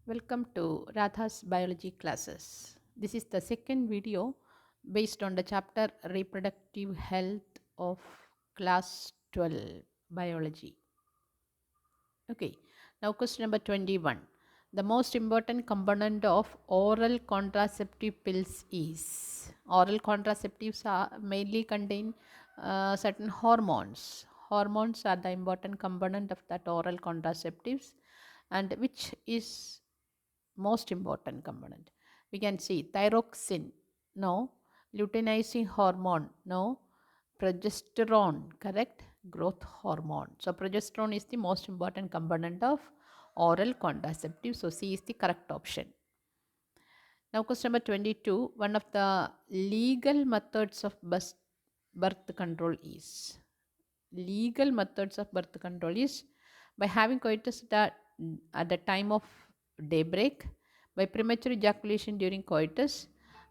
Welcome to Radha's biology classes. This is the second video based on the chapter Reproductive Health of class 12 biology. Okay, now question number 21. The most important component of oral contraceptive pills is oral contraceptives are mainly contain certain hormones. Hormones are the important component of that oral contraceptives, and which is most important component. We can see thyroxine, no. Luteinizing hormone, no. Progesterone, correct. Growth hormone. So progesterone is the most important component of oral contraceptive. So C is the correct option. Now question number 22. One of the legal methods of birth control is legal methods of birth control is by having coitus at the time of daybreak, by premature ejaculation during coitus,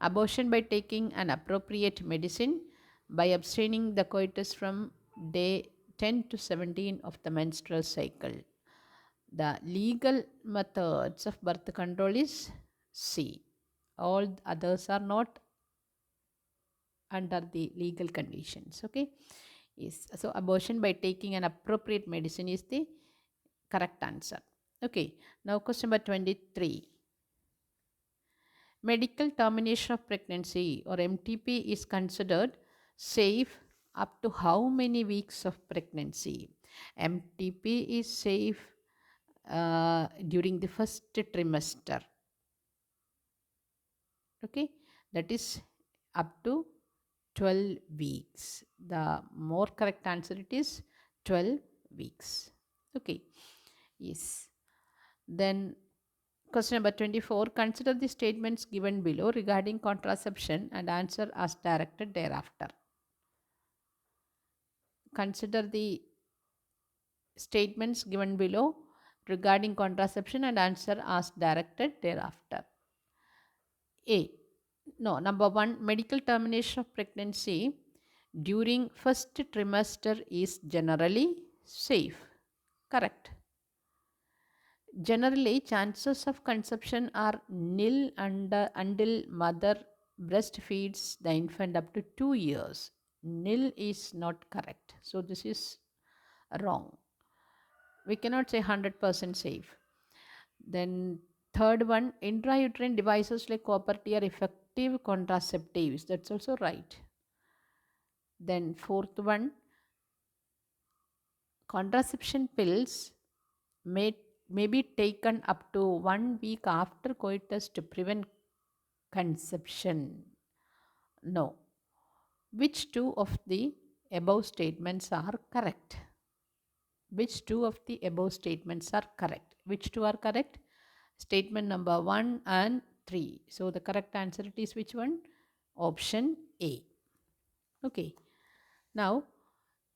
abortion by taking an appropriate medicine, by abstaining the coitus from day 10 to 17 of the menstrual cycle. The legal methods of birth control is C. All others are not under the legal conditions. Okay. Yes. So abortion by taking an appropriate medicine is the correct answer. Okay. Now question number 23. Medical termination of pregnancy or MTP is considered safe up to how many weeks of pregnancy? MTP is safe during the first trimester. Okay, that is up to 12 weeks. The more correct answer it is 12 weeks. Okay, yes. Then question number 24. Consider the statements given below regarding contraception and answer as directed thereafter. Consider the statements given below regarding contraception and answer as directed thereafter. A. No, number 1, medical termination of pregnancy during first trimester is generally safe. Correct. Generally, chances of conception are nil until mother breastfeeds the infant up to 2 years. Nil is not correct. So, this is wrong. We cannot say 100% safe. Then, third one, intrauterine devices like copper T are effective contraceptives. That's also right. Then, fourth one, contraception pills may be taken up to 1 week after coitus to prevent conception. No. Which two of the above statements are correct? Which two of the above statements are correct? Which two are correct? Statement number 1 and 3. So the correct answer it is which one? Option A. Okay. Now,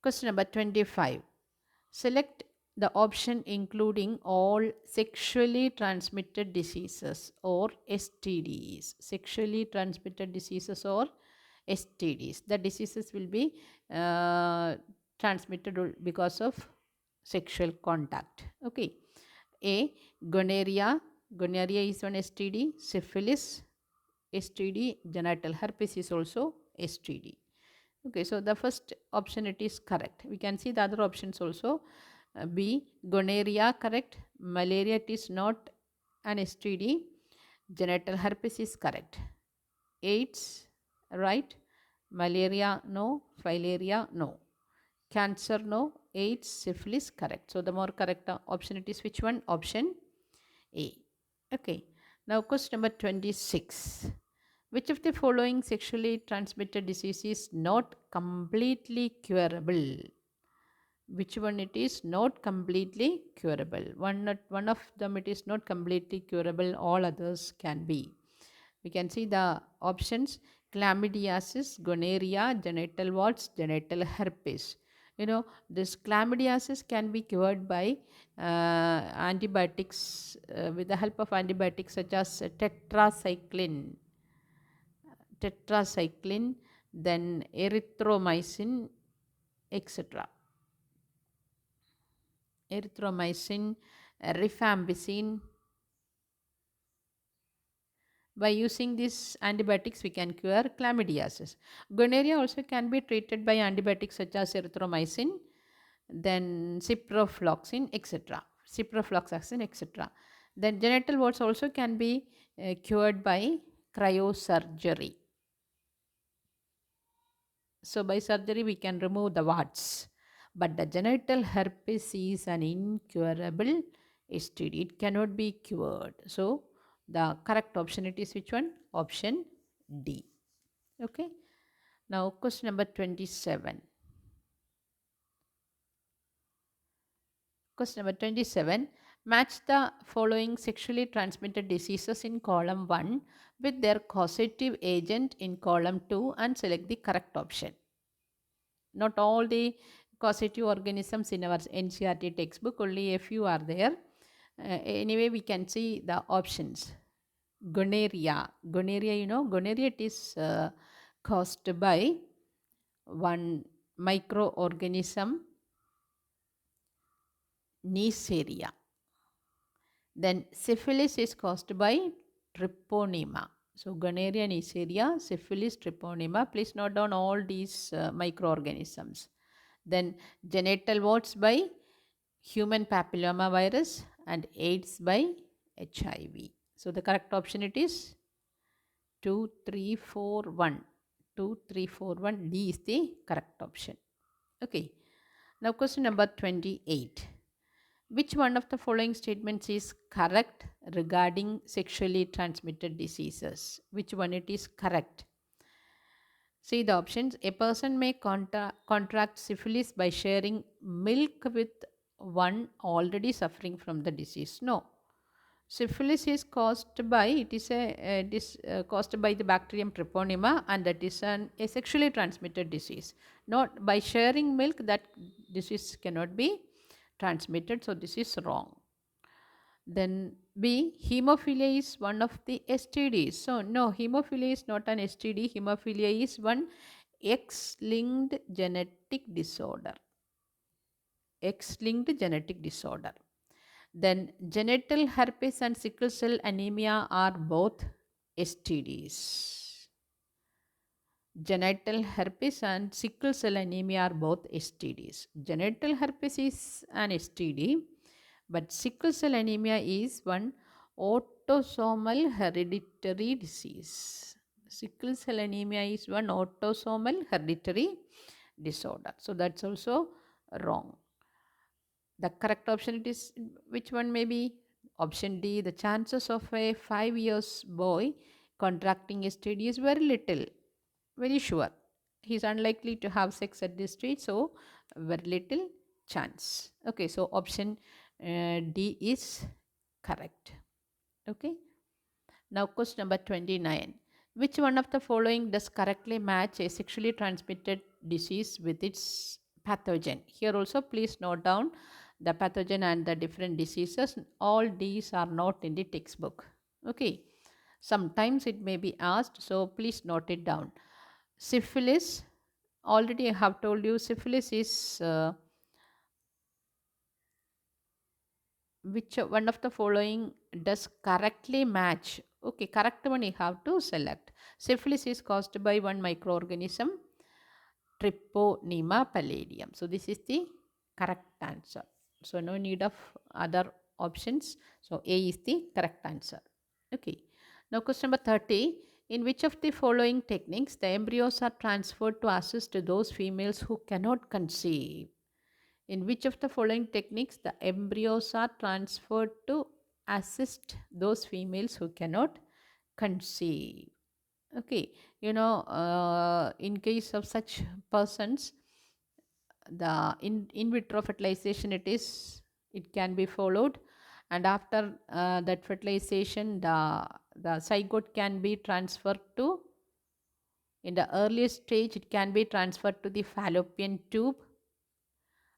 question number 25. Select the option including all sexually transmitted diseases or STDs. Sexually transmitted diseases or STDs. The diseases will be transmitted because of sexual contact. Okay. A. Gonorrhea. Gonorrhea is one STD. Syphilis, STD. Genital herpes is also STD. Okay, so the first option it is correct. We can see the other options also. B. Gonorrhea, correct. Malaria, it is not an STD. Genital herpes is correct. AIDS, right. Malaria, no. Filaria, no. Cancer, no. AIDS, syphilis, correct. So the more correct option it is which one? Option A. Okay. Now question number 26. Which of the following sexually transmitted disease is not completely curable? Which one it is not completely curable? One of them it is not completely curable, all others can be. We can see the options: chlamydiasis, gonorrhea, genital warts, genital herpes. This chlamydiasis can be cured by antibiotics, with the help of antibiotics such as tetracycline, then erythromycin, etc. Erythromycin, rifampicin, By using these antibiotics, we can cure chlamydiasis. Gonorrhea also can be treated by antibiotics such as erythromycin, then ciprofloxacin, etc. Ciprofloxacin, etc. Then genital warts also can be cured by cryosurgery. So by surgery we can remove the warts. But the genital herpes is an incurable STD. It cannot be cured. So the correct option it is which one? Option D. Okay. Now question number 27. Question number 27. Match the following sexually transmitted diseases in column 1 with their causative agent in column 2 and select the correct option. Not all the causative organisms in our NCRT textbook, only a few are there. Anyway, we can see the options. Gonorrhea. Gonorrhea, gonorrhea it is caused by one microorganism, Neisseria. Then syphilis is caused by treponema. So gonorrhea, Neisseria, syphilis, treponema. Please note down all these microorganisms. Then genital warts by human papilloma virus and AIDS by HIV. So the correct option it is 2341. 2341 D is the correct option. Okay. Now question number 28. Which one of the following statements is correct regarding sexually transmitted diseases? Which one it is correct? See the options. A person may contract syphilis by sharing milk with one already suffering from the disease. No. Syphilis is caused by, caused by the bacterium treponema, and that is a sexually transmitted disease. Not by sharing milk, that disease cannot be transmitted. So this is wrong. Then B, hemophilia is one of the STDs. So no, hemophilia is not an STD. Hemophilia is one X-linked genetic disorder. X-linked genetic disorder. Then genital herpes and sickle cell anemia are both STDs. Genital herpes and sickle cell anemia are both STDs. Genital herpes is an STD, but sickle cell anemia is one autosomal hereditary disease. Sickle cell anemia is one autosomal hereditary disorder. So that's also wrong. The correct option it is which one may be? Option D. The chances of a 5 years boy contracting STD is very little. Very sure. He is unlikely to have sex at this stage, so very little chance. Okay, so option D is correct. Okay. Now question number 29. Which one of the following does correctly match a sexually transmitted disease with its pathogen? Here also please note down the pathogen and the different diseases. All these are not in the textbook. Okay. Sometimes it may be asked, so please note it down. Syphilis, already I have told you, syphilis is which one of the following does correctly match? Okay, correct one you have to select. Syphilis is caused by one microorganism, Treponema palladium. So this is the correct answer. So no need of other options. So A is the correct answer. Okay. Now question number 30. In which of the following techniques the embryos are transferred to assist those females who cannot conceive? In which of the following techniques the embryos are transferred to assist those females who cannot conceive? Okay, in case of such persons, the in vitro fertilization it can be followed, and after that fertilization the zygote can be transferred to, in the earliest stage it can be transferred to the fallopian tube,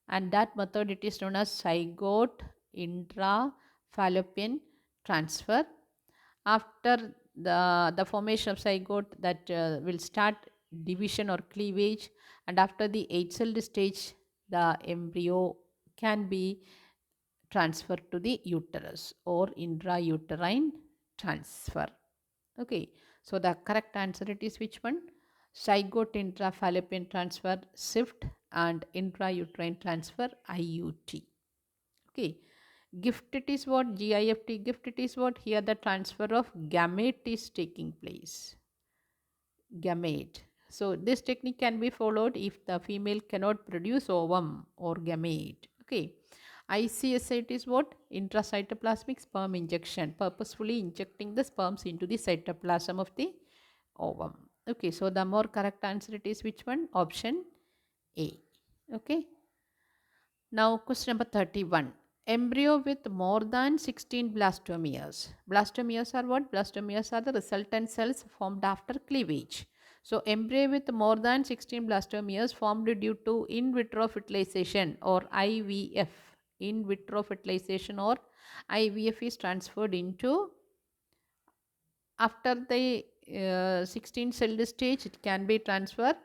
and that method it is known as zygote intra-fallopian transfer. After the formation of zygote, that will start division or cleavage, and after the 8-celled stage the embryo can be transferred to the uterus or intrauterine transfer. Okay, so the correct answer it is which one? Zygote intrafallopian transfer SIFT and intrauterine transfer IUT. Okay, gift it is what? GIFT, gift it is what? Here the transfer of gamete is taking place. Gamete. So this technique can be followed if the female cannot produce ovum or gamete. Okay. ICSI it is what? Intracytoplasmic sperm injection. Purposefully injecting the sperms into the cytoplasm of the ovum. Okay. So the more correct answer it is which one? Option A. Okay. Now question number 31. Embryo with more than 16 blastomeres. Blastomeres are what? Blastomeres are the resultant cells formed after cleavage. So embryo with more than 16 blastomeres formed due to in vitro fertilization or IVF. In vitro fertilization or IVF is transferred into after the 16 celled stage. It can be transferred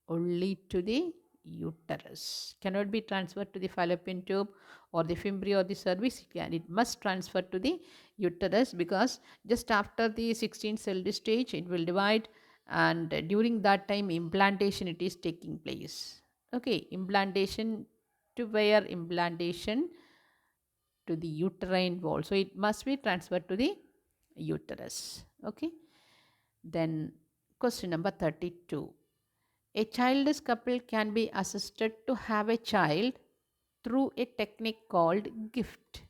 only to the uterus. Cannot be transferred to the fallopian tube or the fimbrium or the cervix. It must transfer to the uterus, because just after the 16 celled stage it will divide, and during that time implantation it is taking place. Okay, implantation to where? Implantation to the uterine wall. So it must be transferred to the uterus. Okay. Then question number 32. A childless couple can be assisted to have a child through a technique called gift.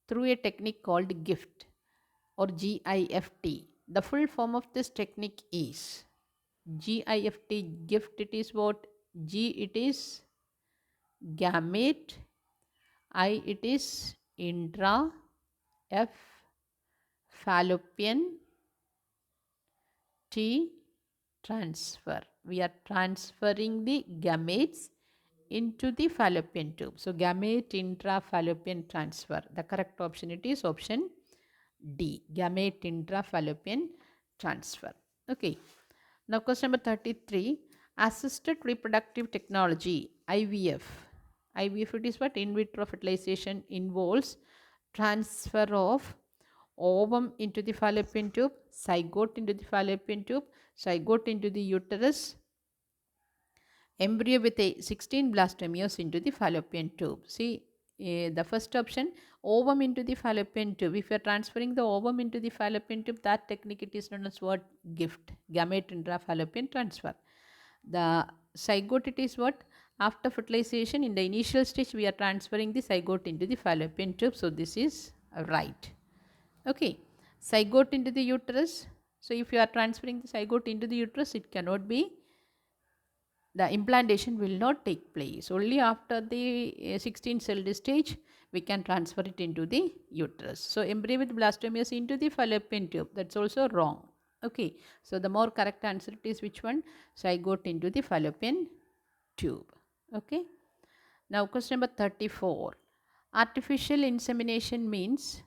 Through a technique called gift or GIFT. The full form of this technique is GIFT. Gift it is what? G it is gamete, I it is intra, F fallopian, T transfer. We are transferring the gametes into the fallopian tube. So gamete intrafallopian transfer. The correct option it is option D. Gamete intrafallopian transfer. Okay. Now question number 33. Assisted reproductive technology, IVF. IVF it is what? In vitro fertilization involves transfer of ovum into the fallopian tube, zygote into the fallopian tube, zygote into the uterus, embryo with a 16 blastomeres into the fallopian tube. See, the first option, ovum into the fallopian tube. If you are transferring the ovum into the fallopian tube, that technique it is known as what? Gift. Gamete intrafallopian transfer. The zygote it is what? After fertilization, in the initial stage, we are transferring the zygote into the fallopian tube. So this is right. Okay. Zygote into the uterus. So if you are transferring the zygote into the uterus, it cannot be, the implantation will not take place. Only after the 16 celled stage we can transfer it into the uterus. So embryo with blastomeres into the fallopian tube, that's also wrong. Okay, so the more correct answer it is which one? Zygote into the fallopian tube. Okay, now question number 34. Artificial insemination means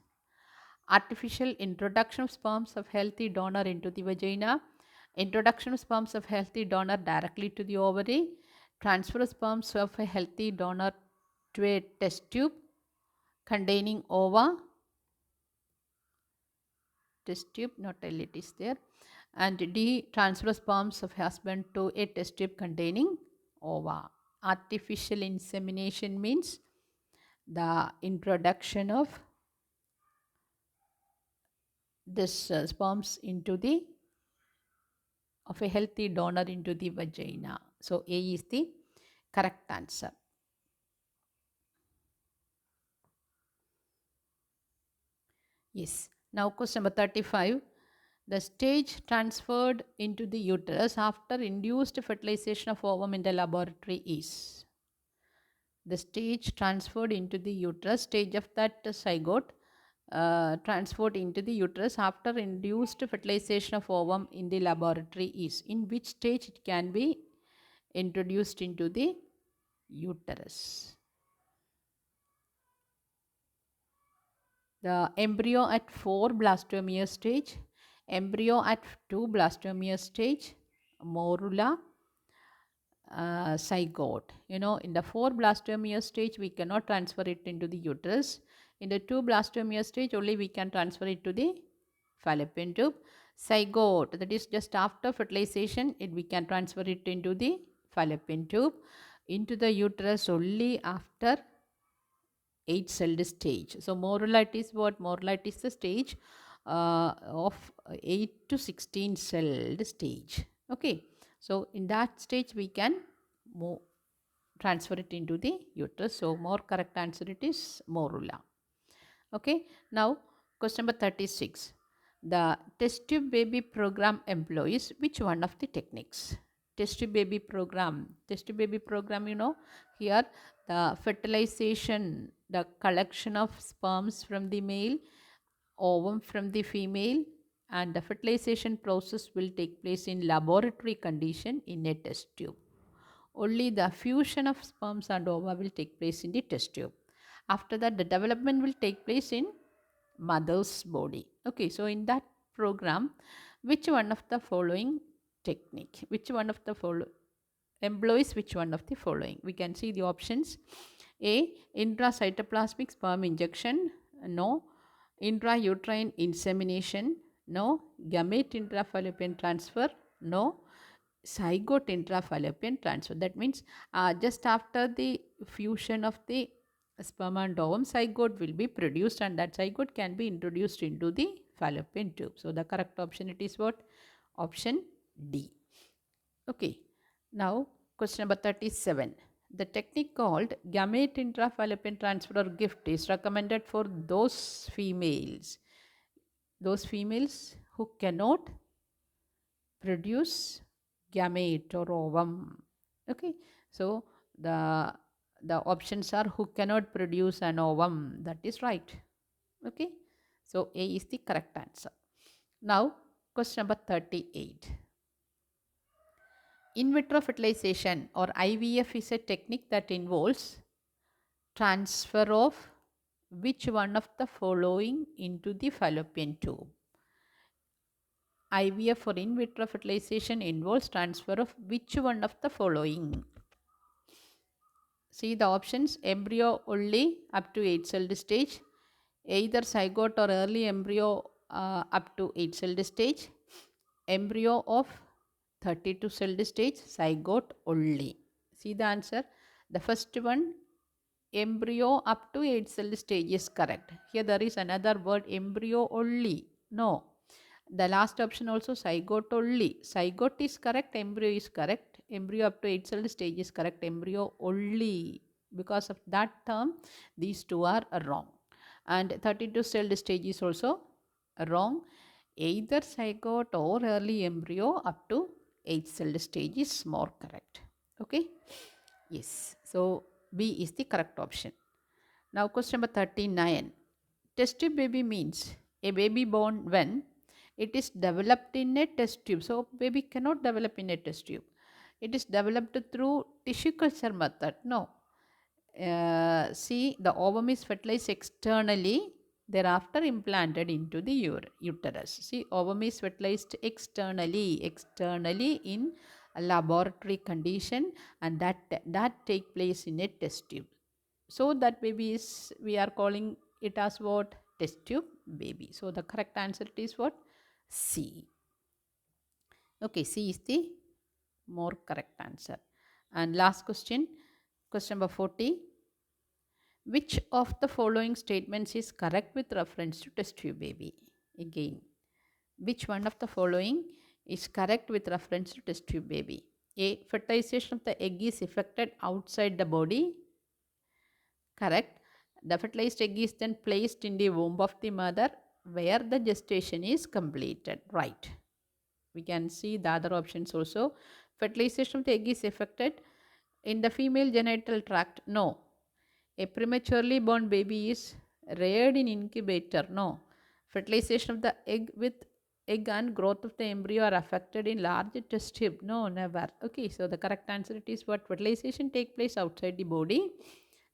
artificial introduction of sperms of healthy donor into the vagina, introduction of sperms of healthy donor directly to the ovary, transfer of sperms of a healthy donor to a test tube containing ova, test tube, not L it is there, and D, transfer of sperms of husband to a test tube containing ova. Artificial insemination means the introduction of this sperms into the of a healthy donor into the vagina. So A is the correct answer. Yes. Now question number 35. The stage transferred into the uterus after induced fertilization of ovum in the laboratory is. The stage transferred into the uterus, stage of that zygote transferred into the uterus after induced fertilization of ovum in the laboratory is. In which stage it can be introduced into the uterus? The embryo at 4 blastomere stage, embryo at 2 blastomere stage, morula, zygote. In the 4 blastomere stage, we cannot transfer it into the uterus. In the 2 blastomere stage, only we can transfer it to the fallopian tube. Zygote, that is just after fertilization, we can transfer it into the fallopian tube. Into the uterus only after 8-celled stage. So morula, it is what? Morula, it is the stage of 8 to 16-celled stage. Okay. So in that stage we can transfer it into the uterus. So more correct answer, it is morula. Okay. Now question number 36. The test tube baby program employs which one of the techniques? Test tube baby program. Test tube baby program, here the fertilization, the collection of sperms from the male, ovum from the female, and the fertilization process will take place in laboratory condition in a test tube. Only the fusion of sperms and ova will take place in the test tube. After that, the development will take place in mother's body. Okay, so in that program, which one of the following technique, which one of the employs which one of the following? We can see the options. A. Intracytoplasmic sperm injection. No. Intrauterine insemination. No. Gamete intrafallopian transfer. No. Zygote intrafallopian transfer. That means just after the fusion of the sperm and ovum, zygote will be produced, and that zygote can be introduced into the fallopian tube. So the correct option, it is what? Option D. Okay. Now question number 37. The technique called gamete intrafallopian transfer or gift is recommended for those females who cannot produce gamete or ovum. Okay, so the options are who cannot produce an ovum. That is right. Okay, so A is the correct answer. Now question number 38. In vitro fertilization or IVF is a technique that involves transfer of which one of the following into the fallopian tube? IVF or in vitro fertilization involves transfer of which one of the following? See the options: embryo only up to 8-celled stage, either zygote or early embryo up to 8-celled stage, embryo of 32-celled stage, zygote only. See the answer. The first one, embryo up to 8-celled stage, is correct. Here there is another word, embryo only. No. The last option also, zygote only. Zygote is correct, embryo is correct. Embryo up to 8-celled stage is correct, embryo only. Because of that term, these two are wrong. And 32-celled stage is also wrong. Either zygote or early embryo up to 8-celled stage is more correct. Okay? Yes. So B is the correct option. Now question number 39. Test tube baby means a baby born when it is developed in a test tube. So baby cannot develop in a test tube. It is developed through tissue culture method. No. See, the ovum is fertilized externally, thereafter implanted into the uterus. See, ovum is fertilized externally in a laboratory condition, and that take place in a test tube. So that baby is, we are calling it as what? Test tube baby. So the correct answer is what? C. Okay, C is the more correct answer. And last question, question number 40. Which of the following statements is correct with reference to test tube baby? Again, which one of the following is correct with reference to test tube baby? A. Fertilization of the egg is effected outside the body. Correct. The fertilized egg is then placed in the womb of the mother where the gestation is completed. Right. We can see the other options also. Fertilization of the egg is effected in the female genital tract. No. A prematurely born baby is reared in incubator. No. Fertilization of the egg with egg and growth of the embryo are affected in large test tube. No, never. Okay, so the correct answer it is what? Fertilization take place outside the body,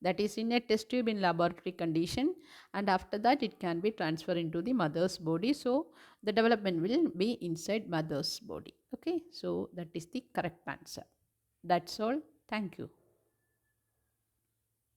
that is in a test tube in laboratory condition, and after that it can be transferred into the mother's body. So the development will be inside mother's body. Okay, so that is the correct answer. That's all. Thank you.